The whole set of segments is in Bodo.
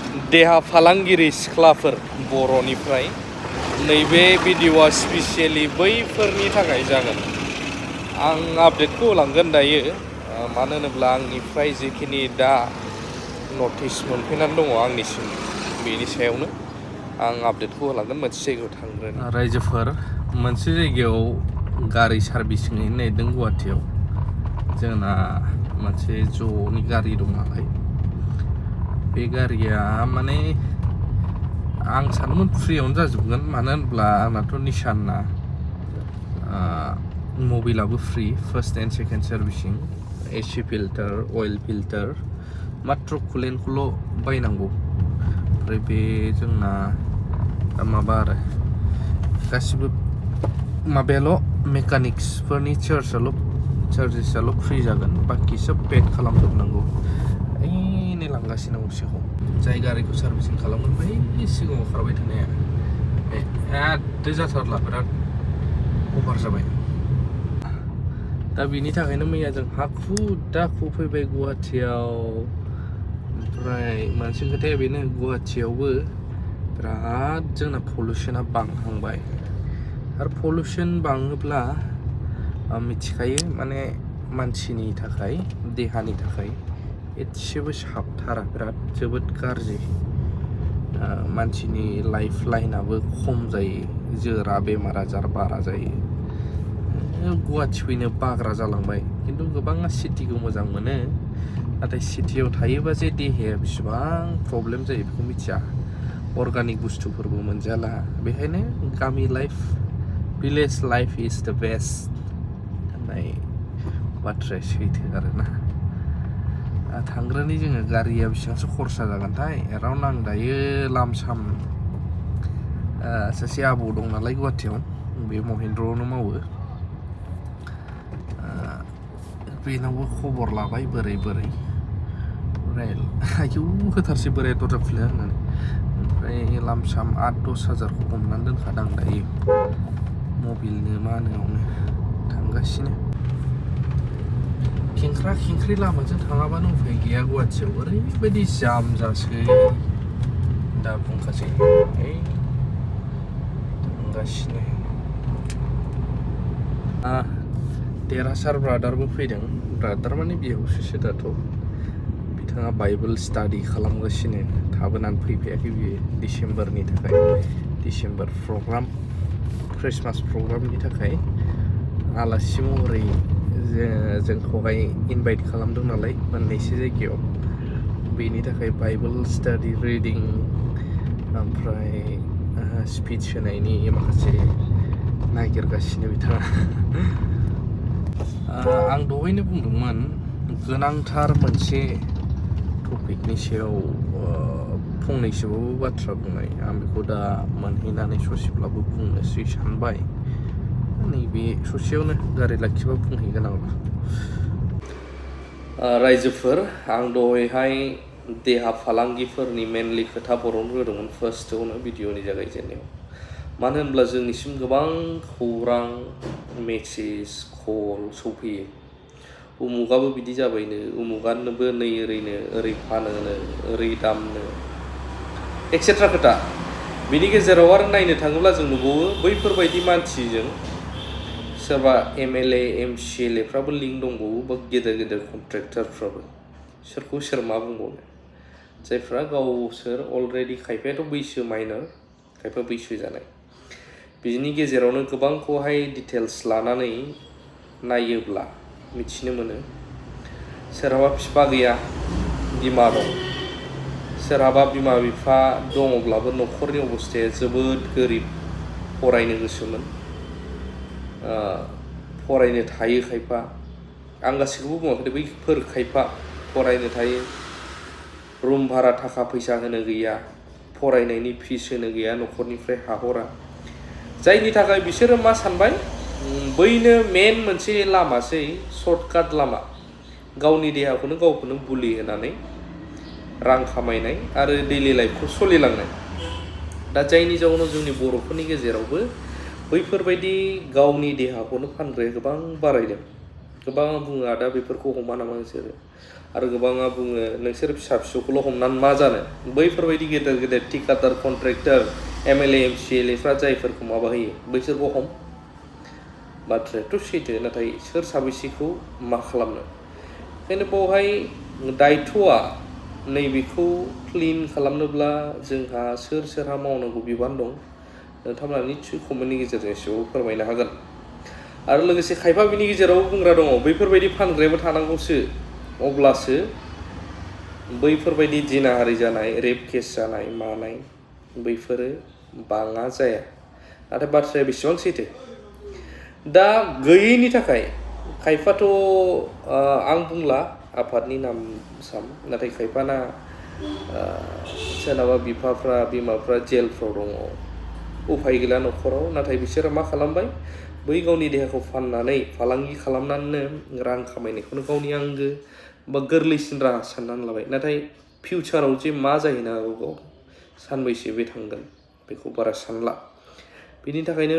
देहा फालांगिरि सिख्लाफोर बर'निफ्राय नैबे भिडिअ'आ स्पेसियेलि बैफोरनि थाखाय जागोन। आं आपडेटखौ होलांगोन दायो, मानो होनोब्ला आंनिफ्राय जिखिनि दा नटिस मोनफैनानै दङ आंनिसिम, बेनि सायावनो आं आपडेटखौ होलांगोन। मोनसे जायगायाव थांग्रोन रायजोफोर, मोनसे जायगायाव गारि सार्भिसिं हैनो नागिरदों गुवाहाटियाव। जोंना मोनसे ज'नि गारि दं नालाय, बे गारिया माने आं सानोमोन फ्रियावनो जाजोबगोन, मानो होनब्ला आंनाथ' निसानना मबिलाबो free, first and second servicing, AC filter, oil filter, मात्र कुलेन्टखौल' बायनांगौ। ओमफ्राय बे जोंना माबा आरो गासिबो माबायाल' मेकानिक्सफोरनि चार्जेसआल' फ्रि जागोन, बाखि सब पेड खालामजोबनांगौ। ओइ लांगासिनो गंसेखौ, जाय गारिखौ सार्भिसिं खालामगोन बै सिगाङाव खारबाय थानाया, बे एद जाथारला, बिराद अभार जाबाय। दा बिनि थाखायनो मैया जों हाखु दाखु फैबाय गुवाहाटियाव। ओमफ्राय मोनसे खोथाया बेनो, गुवाहाटियावबो बिराद जोंना पलिउसना बांहांबाय। आरो पलिउसन बाङोब्ला मिथिखायो, माने मानसिनि थाखाय, देहानि थाखाय एसेबो साबथारा, बिराद जोबोद गाज्रि। मानसिनि लाइफ लाइनाबो खम जायो, जोरा, बेमार आजार बारा जायो। गुवाहाटि फैनो बाग्रा जालांबाय। खिन्थु गोबाङा सिटिखौ मोजां मोनो, नाथाय सिटियाव थायोबा जे देहाया बेसेबां प्रब्लेम जायो बेखौ मिथिया। अर्गानिक बुस्थुफोरबो मोनजाला। बेखायनो गामि लाइफ, भिलेज लाइफ इज द बेस्ट होननाय बाथ्राया सैथो आरोना। थांग्रानि जोङो गारिया बेसेबांसो खरसा जागोनथाय। एराउन्ड आं दायो लामसाम, सासे आबौ दं नालाय गुवाहाटियाव, बे महिन्द्रआवनो मावो। बेनावबो खबर लाबाय बोरै आयौ होथारसै बोराय दरजा खुलिना होननानै। ओमफ्राय लामसाम 8-10 हाजारखौ हमनानै दोनखादों आं दायो, मबिलनो मा होनोआवनो थांगासिनो। खेंख्रा खेंख्रि लामाजों थाङाबानो उफाय गैया। गुवाहाटियाव ओरैबायदि जाम जासै, दा बुंखासै। थांगासिनो देरहासार ब्रादारबो फैदों। ब्रादार माने बिहावसोसो दाथ'। बिथाङा बाइबेल स्टाडि खालामगासिनो, थाबोनानै फैफायाखै बियो डिसेम्बरनि थाखाय। डिसेम्बर प्रग्राम, ख्रिस्टमास प्रग्रामनि थाखाय आलासि महरै जोंखौहाय इनभाइट खालामदों नालाय मोननैसो जायगायाव। बेनि थाखाय बाइबेल स्टाडि, रिडिं, ओमफ्राय स्पिच होनायनि माखासे नागिरगासिनो बिथाङा। आं दहायनो बुंदोंमोन, गोनांथार मोनसे टपिकनि सायाव फंनैसोबाबो बाथ्रा बुंनाय। आं बेखौ दा मोनहैनानै ससेब्लाबो बुंनोसै सानबाय। नैबे ससेयावनो गारि लाखिबा बुंहैगोन आं। रायजोफोर, आं दहायहाय देहा फालांगिफोरनि मेनलि खोथा बर'नो होदोंमोन फार्स्टआवनो भिडिअनि जागायजेननायाव। मानो होनब्ला जोंनिसिम गोबां खौरां, मेसेज, कल सफैयो। उमुगाबो बिदि जाबायनो, उमुगानोबो नै ओरैनो, ओरै फानोनो, ओरै दामनो, एक्सेट्रा खोथा। बिनि गेजेराव आरो नायनो थाङोब्ला जों नुबावो, बैफोरबायदि मानसिजों सोरबा MLA, MCLAफ्राबो लिंक दंबावो, बा गेदेर गेदेर कन्ट्रेक्टरफ्राबो। सोरखौ सोर मा बुंबावनो, जायफ्रा गावसोर अलरेडि, खायफायाथ' बैसो माइनर, खायफा बैसो जानाय। बिनि गेजेरावनो गोबांखौहाय डिटेल्स लानानै नायोब्ला मिथिनो मोनो, सोरहाबा बिफा गैया, बिमा दं। सोरहाबा बिमा बिफा दङब्लाबो न'खरनि अबस्थाया जोबोद गोरिब, फरायनो गोसोमोन, फरायनो थायो खायफा। आं गासैखौबो बुङाखै, बैफोर खायफा फरायनो थायो, रुम भारा थाखा फैसा होनो गैया, फरायनायनि फिस होनो गैया, न'खरनिफ्राय हाहरा। जायनि थाखाय बिसोरो मा सानबाय, बैनो मेन मोनसे लामासै, सर्टकाट लामा, गावनि देहाखौनो गावखौनो बुलि होनानै रां खामायनाय आरो दैलि लाइफखौ सोलिलांनाय। दा जायनि जाउनाव जोंनि बर'फोरनि गेजेरावबो बैफोरबायदि गावनि देहाखौनो फानग्राया गोबां बारायदों। गोबां बुङो, आदा बेफोरखौ हमा नामा नोंसोरो? आरो गोबाङा बुङो नोंसोर फिसा फिसौखौल' हमनानै मा जानो बैफोरबायदि गेदेर गेदेर थिकादार कन्ट्रेक्टर MLA MCLA फ्रा जायफोरखौ माबा होयो बैसोरखौ हम बाथ्रायाथ' सैथो नाथाय सोर साबैसेखौ मा खालामनो ओंखायनो बेवहाय दायथ'आ नैबेखौ क्लिन खालामनोब्ला जोंहा सोरहा मावनांगौ बिबान दं नोंथांमोना निस्सय कमेन्टनि गेजेरजों एसेबाबो फोरमायनो हागोन आरो लोगोसे खायफा बिनि गेजेराव बुंग्रा दङ बैफोरबायदि फानग्रायाबो थानांगौसो अब्लासो बैफोरबायदि जिनाहारि जानाय रेप केस जानाय मानाय बैफोरो बाङा जाया नाथाय बाथ्राया बेसेबां सैथो दा गैयैनि थाखाय खायफाथ' आं बुंला आफादनि नाम साम नाथाय खायफाना सोरनाबा बिफाफ्रा बिमाफ्रा जेलफ्राव दङ उफाय गैला न'खराव नाथाय बिसोरो मा खालामबाय बै गावनि देहाखौ फाननानै फालांगि खालामनानैनो रां खामायनायखौनो गावनि आंगो बा गोरलैसिन राहा साननानै लाबाय नाथाय फिउचाराव जे मा जाहैनो हागौ सानबैसे बे थांगोन बेखौ बारा सानला बिनि थाखायनो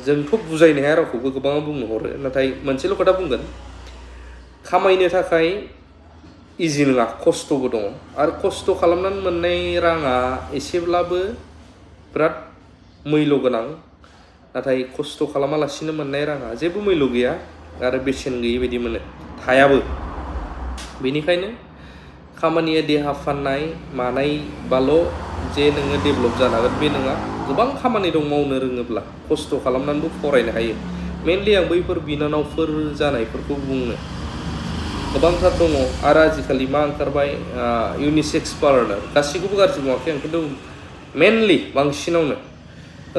जोंथ' बुजायनो हाया रावखौबो गोबाङा बुंनो हरो नाथाय मोनसेल' खोथा बुंगोन खामायनो थाखाय इजि नङा खस्थ'बो दङ आरो खस्थ' खालामनानै मोननाय राङा एसेब्लाबो बिराद मैल्य गोनां नाथाय खस्थ' खालामालासिनो मोननाय राङा जेबो मैल्य गैया आरो बेसेन गैयै बायदि मोनो थायाबो बेनिखायनो खामानिया देहा फाननाय मानाय बाल' जे नोङो डेभेलप जानांगोन बे नङा गोबां खामानि दं मावनो रोङोब्ला खस्थ' खालामनानैबो फरायनो हायो मेनलि आं बैफोर बिनानावफोर जानायफोरखौ बुंनो गोबांथार दङ आरो आजिखालि मा ओंखारबाय इउनिसेक्स पार्लार गासैखौबो गाज्रि बुङाखै आं खिन्थु मेनलि बांसिनावनो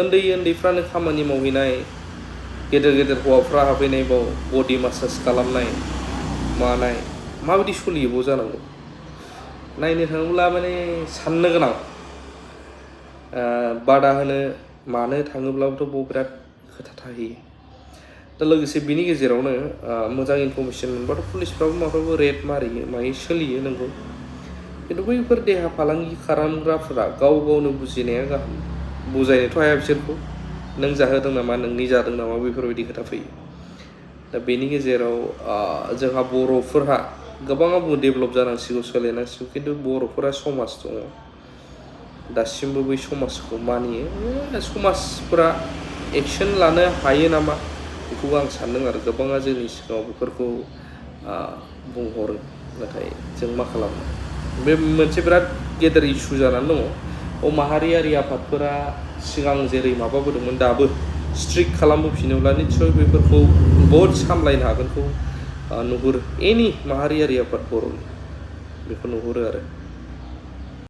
उन्दै उन्दैफ्रानो खामानि मावहैनाय गेदेर गेदेर हौवाफ्रा हाबहैनाय बाव बडि मासाज खालामनाय मानाय माबायदि सोलियो बाव जानांगौ नायनो थाङोब्ला माने साननो गोनां बादा होनो मानो थाङोब्लाबोथ' बाव बिराद खोथा थाहैयो दा लोगोसे बिनि गेजेरावनो मोजां इनफरमेसन मोनबाथ' पुलिसफ्राबो माफ्राबो रेड मारियो मायो सोलियो नंगौ खिन्थु बैफोर देहा फालांगि खालामग्राफोरा गाव गावनो बुजिनाया गाहाम बुजायनोथ' हाया बिसोरखौ नों जाहोदों नामा नोंनि जादों नामा बेफोरबायदि खोथा फैयो दा बेनि गेजेराव जोंहा बर'फोरहा गोबाङा बुङो डेभेलप जानांसिगौ सोलायनांसिगौ खिन्थु बर'फोरा समाज दङ दासिमबो बै समाजखौ मानियो समाजफोरा एक्सन लानो हायो नामा बेखौबो आं सानदों आरो गोबाङा जोंनि सिगाङाव बेफोरखौ बुंहरो नाथाय जों मा खालामनो बे मोनसे बिराद गेदेर इस्यु जानानै दङ माहारियारि आफादफोरा सिगां जेरै माबाबोदोंमोन दाबो स्ट्रिक्ट खालामबोफिनोब्ला निस्सय बेफोरखौ बहुद सामलायनो हागोनखौ नुहुरो एनि माहारियारि आफाद बर'नि बेखौ नुहुरो आरो